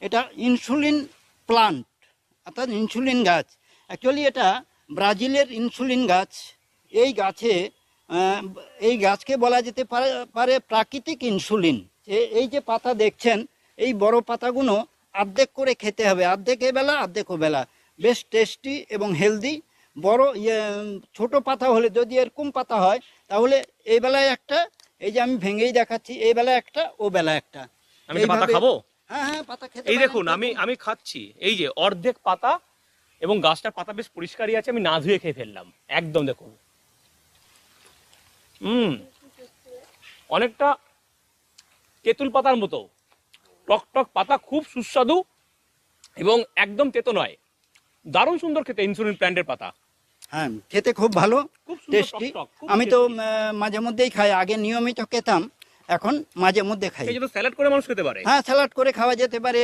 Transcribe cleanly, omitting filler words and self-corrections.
এটা insulin plant, অর্থাৎ insulin গাছ। অ্যাকচুয়ালি এটা ব্রাজিলের ইনসুলিন গাছ। এই গাছে এই গাছকে বলা যেতে পারে প্রাকৃতিক ইনসুলিন। এই যে পাতা দেখছেন, এই বড় পাতাগুলো অর্ধেক করে খেতে হবে, অর্ধেক এবেলা অর্ধেক ওবেলা। বেশ টেস্টি এবং হেলদি। বড় ছোট পাতা হলে, যদি এরকম পাতা হয়, তাহলে এই বেলায় একটা, এই যে আমি ভেঙেই দেখাচ্ছি, এই বেলায় একটা, ও বেলা একটা। আমি তো পাতা খাবো? হ্যাঁ হ্যাঁ, পাতা খেতে এই পারেন। দেখুন, আমি খাচ্ছি, এই যে অর্ধেক পাতা, এবং গাছটার পাতা বেশ পরিষ্কারই আছে, আমি না ধুয়ে খেয়ে ফেললাম একদম। দেখুন, অনেকটা তেঁতুল পাতার মতো টক টক পাতা, খুব সুস্বাদু এবং একদম তেতো নয়। দারুণ সুন্দর খেতে ইনসুলিন প্ল্যান্টের পাতা। হ্যাঁ, খেতে খুব ভালো, খুব সুন্দর, টেস্টি। টক টক, খুব আমি তো tasty। মাঝে মধ্যেই খাই, আগে নিয়মিত খেতাম, এখন মাঝে মধ্যে খাই। এই যে তো স্যালাড করে মানুষ খেতে পারে। হ্যাঁ, স্যালাড করে খাওয়া যেতে পারে।